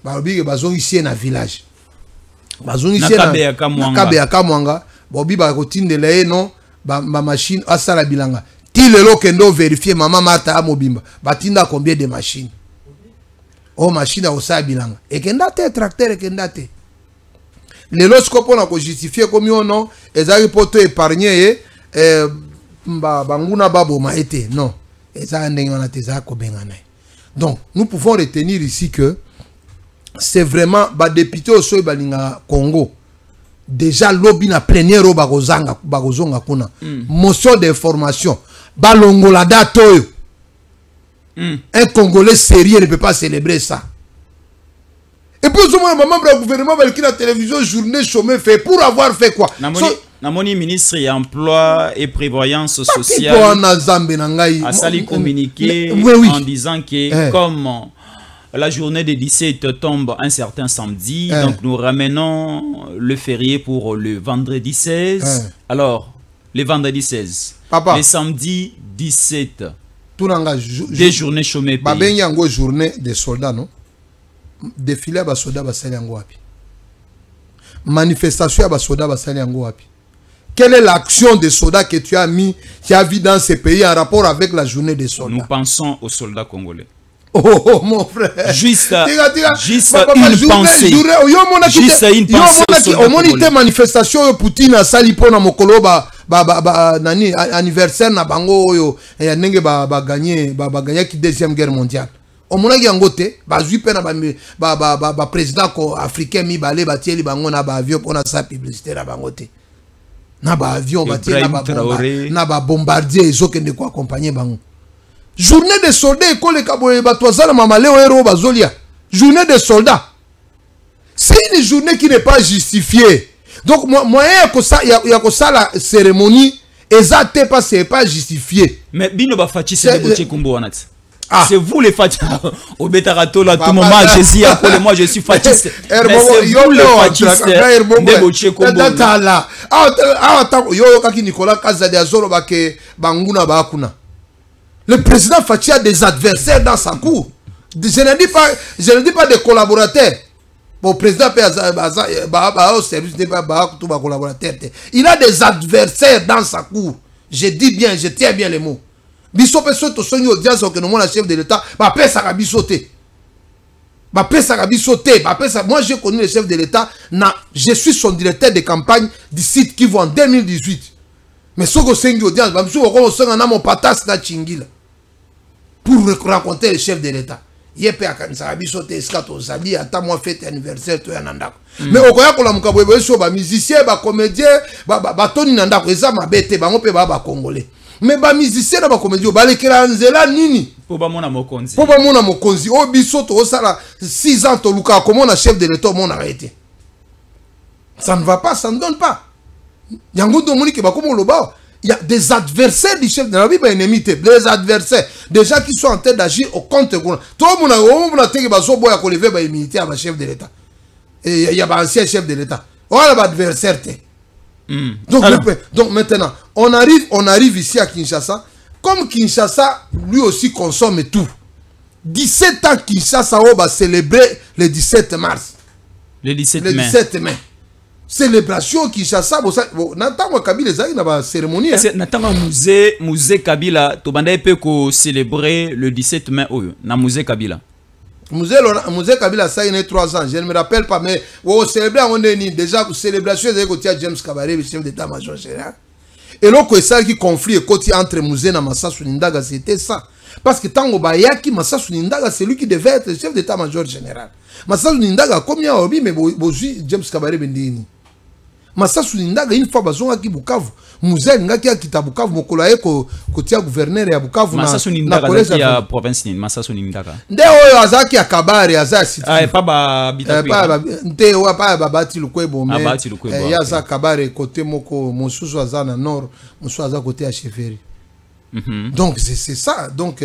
baobi bazon ici na village. Bazongi na kabe ya kamwanga bobi ba kotindela ye non ba machine asala bilanga ti lelo kendo vérifier maman mata amobimba batinda combien de machines o machine a osala bilanga ekenda te tracteur ekenda te lelo sikopo na ko justifier comme non ezali poto épargner banguna baboma été non ezali ndenge wana te za ko bengana. Donc nous pouvons retenir ici que c'est vraiment ba député au Soy Balinga Congo déjà lobby na plénière o bakozonga kuna motion d'information balongola date oyo. Un Congolais sérieux ne peut pas célébrer ça. Et puis ce moment le gouvernement va la télévision journée chômé fait pour avoir fait quoi? Namoni ministre et emploi et prévoyance sociale a sali communiqué en disant que comme la journée des 17 tombe un certain samedi, donc nous ramenons le férié pour le vendredi 16. Alors, le vendredi 16, le samedi 17, des journées chômées payées. Il y a une journée des soldats, non? Défilé à soldats, basali yango wapi. Manifestation à soldats, basali yango wapi. Quelle est l'action des soldats que tu as vu dans ces pays en rapport avec la journée des soldats? Nous pensons aux soldats congolais. Oh mon frère. Juste une pensée. Juste une pensée. Au monité manifestation Poutine a sali pona mokolo nani anniversaire na bango oyo ya ndenge gagné qui deuxième guerre mondiale. Au monaki yango te bazui pe na ba président africain mi balé batieli bango na ba avion pona sa publicité na bango te. Na ba avion batieli na ba bombardier ezokende ko accompagner bango. Journée des soldats école kaboye batwazala mamaleo héros bazolia. Journée des soldats. C'est une journée qui n'est pas justifiée. Donc moyen ya ko ça la cérémonie exacte pas c'est pas justifié. Mais bino ba fachi c'est boche kumbo wanati. C'est vous les fatis. Au Betarato là tout moment Jésus appelle moi je suis fatiste. Mais c'est vous les fatistes. De boche kumbo. Yo kaki Nicolas Kazadi azolo ba ke banguna ba kuna. Le président Fachi a des adversaires dans sa cour. Je ne dis pas des collaborateurs. Bon, président il a des adversaires dans sa cour. Je dis bien, je tiens bien les mots. Moi, je connais le chef de l'État. Je suis son directeur de campagne du site qui va en 2018. Mais ce que c'est audience, pour rencontrer le chef de l'État. Il peut fête anniversaire mais au koya kola mukabwe so ba musicien ba comédien ba toni nanda ko eza mabete bango pe ba congolais mais ba musicien na ba comédien ba lekela nzela nini po ba mona mokonzi o biso to sala 6 ans to luka comment on a chef de l'État mon arrêté ça ne va pas, ça ne donne pas. Yango domoni ke ba komo loba. Il y a des adversaires du chef de la Bible, des adversaires, des gens qui sont en train d'agir au compte. Tout le monde a dit que le chef de l'État. Et il y a un ancien chef de l'État. On a un adversaire. Donc maintenant, on arrive ici à Kinshasa. Comme Kinshasa, lui aussi consomme tout. 17 ans Kinshasa va célébrer le 17 mars. Le 17 mai. Célébration Kinshasa natanga Kabila ezali na ba cérémonie natanga musée Kabila to banda pe ko célébrer le 17 mai oyo na musée Kabila. Musée Kabila ça il y a 3 ans, je ne me rappelle pas mais on célébrer on est déjà célébration de côté James Kabare le chef d'état-major général. Et là que ça qui conflit côté entre musée na Masasu Nindaga c'était ça. Parce que tango bayaki Masasu Nindaga c'est lui qui devait être le chef d'état-major général. Masasu Nindaga combien obi mais bozui James Kabare bendini. Masasu Nindaga une fois bazonga ki Bukavu musée ngaki akita Bukavu mokolo ayeko kotia gouverneur ya Bukavu na Masasu Nindaga ya province ni Masasu Nindaga nde oyo azaki ya Kabare azasi pas ba bitapia nte wa pa babati lukwebo mais ya za Kabare côté moko mosusu azana nord mosusu aza côté ya Cheferi. Donc c'est ça donc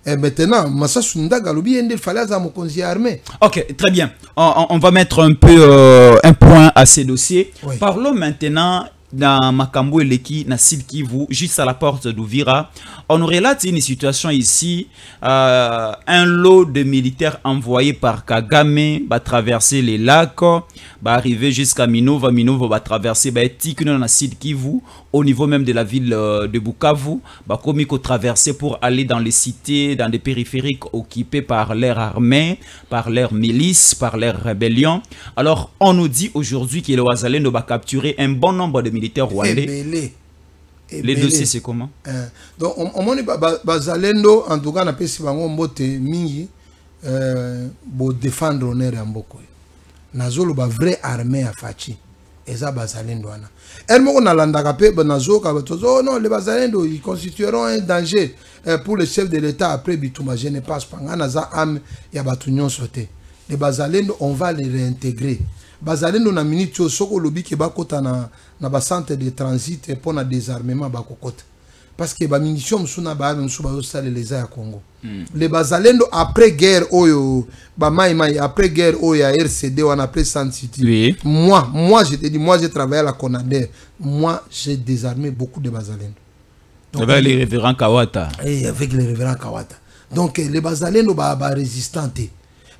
et maintenant, Masasu Nindaga il fallait à mon conseiller armé. Ok, très bien. On va mettre un peu un point à ces dossiers. Oui. Parlons maintenant dans Makambo et Leki, na Sud Kivu, juste à la porte d'Ouvira. On relate une situation ici, un lot de militaires envoyés par Kagame va traverser les lacs, va arriver jusqu'à Minova, va traverser Tikino na Sud Kivu, au niveau même de la ville de Bukavu, va comme traverser pour aller dans les cités, dans des périphériques occupés par l'air armée, par l'air milice, par l'air rébellion. Alors on nous dit aujourd'hui que le Wazalendo va capturer un bon nombre de militaires rwandais. Les dossiers c'est comment? Donc on moni bazalendo en tout cas na pesi bango mbote mingi bo défendre honneur ya mboko. Nazolo ba vrai armée à Fachi. eza bazalendo wana elmoko nalandaka pe nazoka batozo non les bazalendo ils constitueront un danger pour le chef de l'État après Bitumba. Je ne passe pas ngana za âme ya batu nyonso te. Les bazalendo on va les réintégrer. Bazalendo na minute soko lobi ke bakota na ba centre de transit pour na désarmement bakokota parce que ba munition msuna ba msuba yo sale les ya Congo. Les bazalendo après guerre oyo ba mai après guerre oyo ya RCD on après San City. Oui. Moi je te dis, moi j'ai travaillé à la Conader. Moi j'ai désarmé beaucoup de bazalendo. Donc, avec les révérends Kawata. Et avec les révérends Kawata. Donc les bazalendo ba résistants.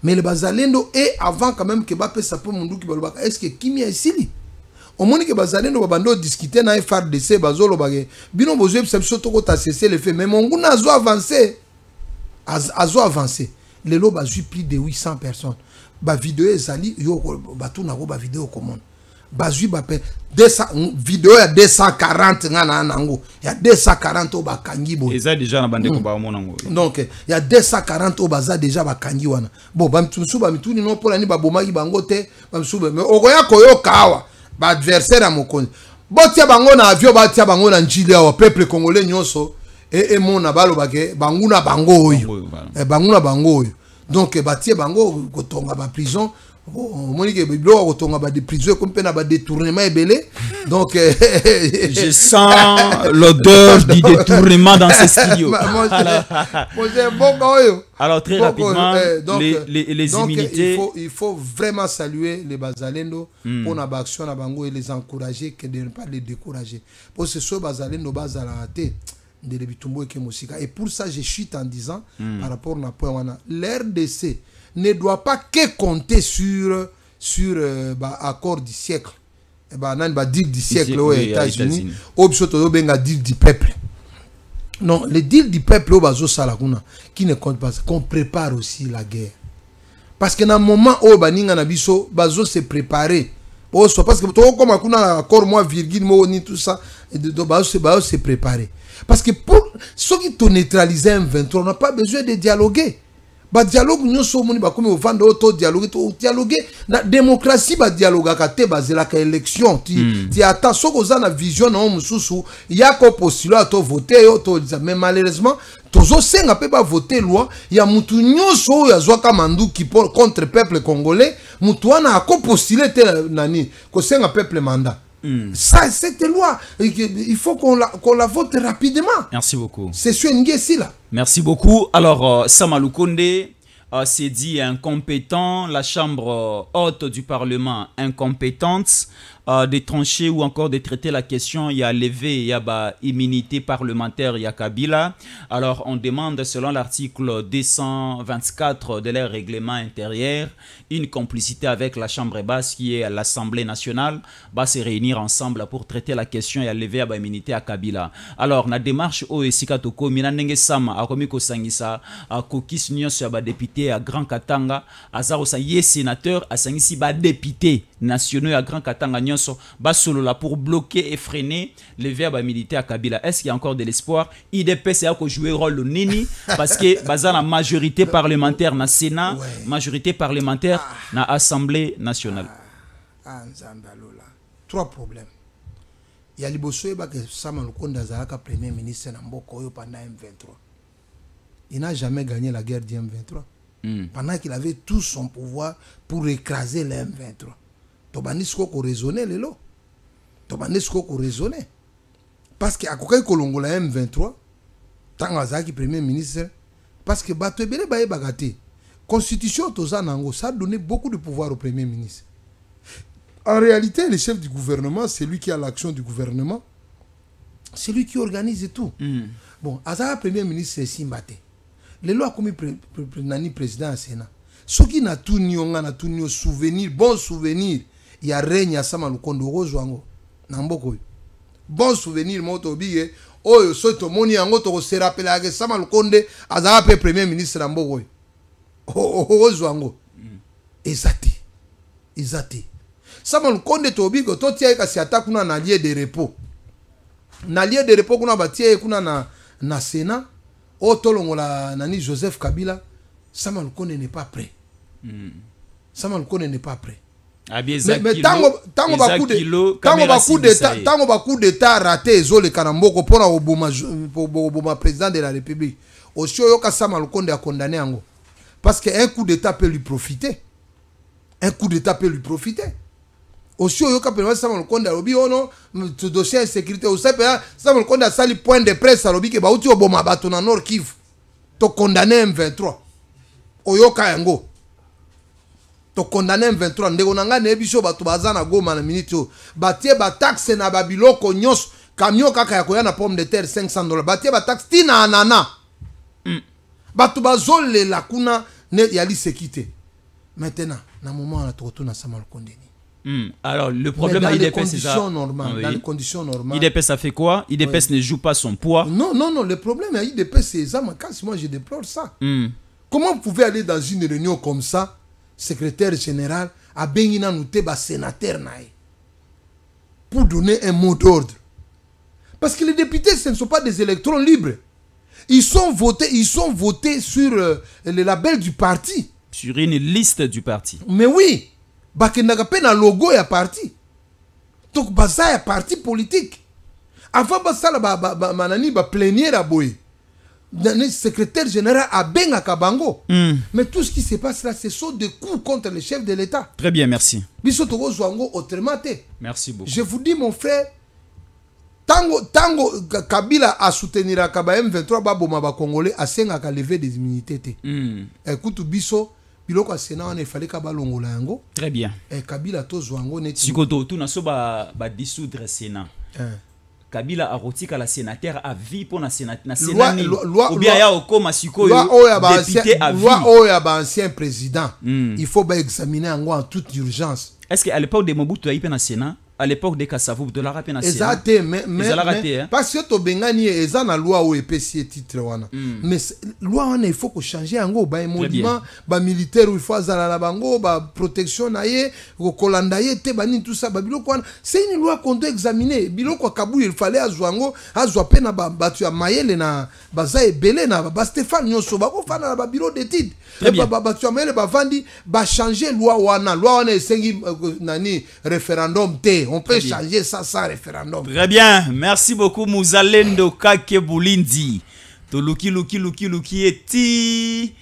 Mais les bazalendo et avant quand même que ba pe sapo mundu ki ba est-ce que kimia isili au moins que bazalendo ba bando discuter na FARDC bazolo ba bino bozo biso toko ta cesser le fait mais mongu na zo avancer azo avancer les lo ba plus de 800 personnes ba vidéo ezali yo ba tuna ko ba vidéo commune bazui ba pe 200 vidéo ya 240 ngana nango ya 240 o ba kangi bo eza déjà na bande ko ba monango donc ya 240 o baza déjà ba kangi wana bon ba mtusu ba mituni no pola ni ba bomaki bango te ba msuba mais okoya koyo kawa ba adversaire a mokonzi botia bango na avion batia bango na njili ya peuple congolais nyonso et mona balo bake banguna bango oyo banguna bango oyo donc batie bango kotonga ba prison monique biblo kotonga ba de prison comme pe na ba détournement ebelé donc je sens l'odeur du détournement dans ces studios. Alors très rapidement les immunités, il faut vraiment saluer les bazalendo pour na action na bango et les encourager que de ne pas les décourager parce que ce bazalendo bazala té de Bitumbo et Mosika. Et pour ça, je chute en disant, par rapport à point, l'RDC ne doit pas que compter sur l'accord du siècle. Deal du siècle aux États-Unis, ou deal du peuple. Non, le deal du peuple qui ne compte pas, qu'on prépare aussi la guerre. Parce que dans le moment où Bazo se préparer, parce que comme un accord, moi, virgule, moi, ni tout ça, Bazo se préparer. Parce que pour ceux qui ont neutralisé M23, on n'a pas besoin de dialoguer. Ba dialogue nous sommes ba comme vendre auto dialoguer la démocratie ba dialogue kate basé la élection ti attends ce que na vision na mususu ya ko postuler to voter to mais malheureusement tozo senga pe ba voter loi ya mutu nyoso ya zwaka mandu qui contre peuple congolais mutu ana ko postuler te nani ko senga peuple mandat. Ça, cette loi, il faut qu'on la vote rapidement. Merci beaucoup. C'est sur Nguessi là. Merci beaucoup. Alors, Sama Lukonde s'est dit incompétent, la chambre haute du Parlement incompétente, de trancher ou encore de traiter la question, il y a levé, il y a immunité parlementaire, il y a Kabila. Alors, on demande, selon l'article 224 de leur règlement intérieur, une complicité avec la chambre basse qui est l'Assemblée nationale, va se réunir ensemble pour traiter la question et à lever à immunité à Kabila. Alors, la démarche au Esikatoko, Minanenge Sama, a commis Kosangisa, a Kokis Nyos, a député à Grand Katanga, a Zarosa, yé sénateur, a Sangisi, député nationaux à Grand Katanga Nyonso, solo là pour bloquer et freiner les verbes militaires à Kabila. Est-ce qu'il y a encore de l'espoir? IDPS a joué rôle le nini parce que baza la majorité parlementaire na Sénat, majorité parlementaire na Assemblée nationale. Trois problèmes. Il y a liboso ba que Sama Lukonde Zalaka premier ministre na Mboko pendant M23. Il n'a jamais gagné la guerre du M23. Pendant qu'il avait tout son pouvoir pour écraser le M23. Tobanisco ko raisonner lelo. Tobanisco ko raisonner. Parce que akokai kolongola M23 tangazaki premier ministre parce que bato ebele baye bagate. Constitution toza nango ça a donné beaucoup de pouvoir au premier ministre. En réalité, le chef du gouvernement, c'est lui qui a l'action du gouvernement. C'est lui qui organise tout. Bon, Azara premier ministre c'est Simbate. Les lois comme nani président à Sénat. Ce qui n'a tout ni souvenir, bon souvenir. Il y a règne à Sama Lukonde Rozwango. Namboko. Bon souvenir, moto bige. Oh, soto moni ango to se rappelle que Sama Lukonde Azara premier ministre Namboko. Rozwango. Ezati. Sama Lukonde to bige to tia ka si attaque kuna na lieu de repos. Na lieu de repos kuna batie kuna na Sénat. Oh tolongola nani Joseph Kabila. Sama Lukonde n'est pas prêt. Sama Lukonde n'est pas prêt. mais tango ba coup d'état raté ezole kanamboko pona oboma président de la République aussi yoka Sama Lukonde a condamné yango parce que un coup d'état peut lui profiter. Aussi yoka pe Sama Lukonde a lobi ono ce dossier de sécurité au Sama Lukonde a sali point de presse a lobi ke ba uti oboma bato na Nord Kivu to condamner M23 oyoka yango to condamner M23 ndeko nanga nebiso bato bazana Goma na minute batie ba taxe na babiloko nyos camion kaka ya koya na pomme de terre $500 batie ba taxe tina anana bato bazole la kuna ne yali sekite maintenant na moment na to na Sama Lukonde. Alors le problème à IDPS c'est ça. Dans les conditions normales. IDPS ça fait quoi? IDPS ne joue pas son poids. Non, le problème à IDPS c'est ça. Moi je déplore ça. Comment vous pouvez aller dans une réunion comme ça, secrétaire général, à Benina Nouteba sénateur naï, pour donner un mot d'ordre? Parce que les députés ce ne sont pas des électrons libres. Ils sont votés sur le label du parti. Sur une liste du parti. Mais oui. Bakendaka pe na logo ya parti. Donc baza ya parti politique. Avant basala manani ba plénière à boy. Le secrétaire général a benga kabango. Mais tout ce qui se passe là, ce sont des coups contre le chef de l'État. Très bien, merci. Biso togo zwango autrement te. Merci beaucoup. Je vous dis mon frère, tango Kabila a soutenir Kaba M23 baboma ba Congolais a senga ka lever des immunités te. Écoute biso biloko Sénat on fallait kaba longola yango. Très bien. Kabila to zwango neti. Sikoto tout na so ba dissoudre Sénat. Kabila a rotika la sénateur à vie pour na Sénat ou bien ya okoma sikoyo député à vie. Loi oya ba ancien président. Il faut ba examiner yango en toute urgence. Est-ce qu'à l'époque de Mobutu a na Sénat, à l'époque de Kassavou de la rapé na Sénat? Exact, mais parce que to bengani eza na loi o EPC titre wana. Mais loi wana il faut que changer yango ba émolument ba militaire il faut azala la bango ba protection na ye ko kolanda ye te bani tout ça ba biloko wana c'est une loi qu'on doit examiner. Biloko Kabu il fallait azwango azwa pe na ba batu ya mayele na baza ebele na ba Stéphane Nyoso ba ko fana na ba bureau d'études ba batu ya mayele ba vandi ba changer loi wana esengi nani référendum te. On peut changer ça sans référendum. Très bien. Merci beaucoup, Mouzalendo Kake Boulindi. To luki eti.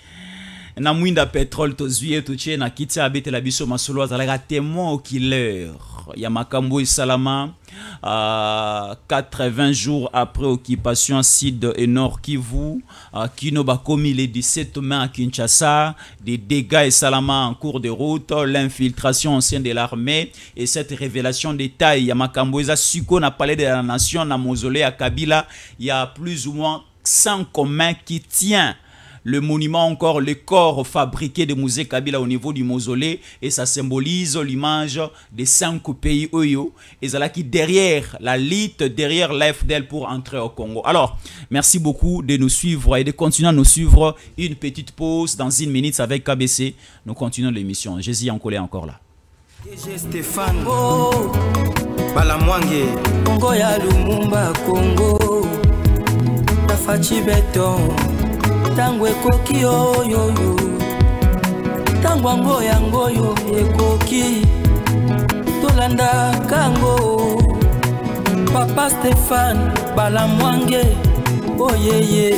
Na mwinda pétrole to zuye to tche na kiti abete la biso masolo azalaka témoin au killer. Ya makambo Salama 80 jours après occupation Sud et Nord Kivu, Kino bakomi les 17 mai à Kinshasa, des dégâts et Salama en cours de route, l'infiltration au sein de l'armée et cette révélation des tailles. Ya makambo eza suko na palais de la nation na mausolée à Kabila, il y a plus ou moins 100 communs qui tient le monument, encore le corps fabriqué de Musée Kabila au niveau du mausolée, et ça symbolise l'image des 5 pays Oyo et ça qui derrière la lutte, derrière l'AFDL pour entrer au Congo. Alors, merci beaucoup de nous suivre et de continuer à nous suivre. Une petite pause dans 1 minute avec KBC. Nous continuons l'émission. Jésus en colère encore là. Stéphane Balamwange Congo ya Lumumba Congo Tafachi Beton Tango ekoki oyoyo Tango ngoyo ekoki Tolanda kango Papa Stéphane Balamwange Oyeye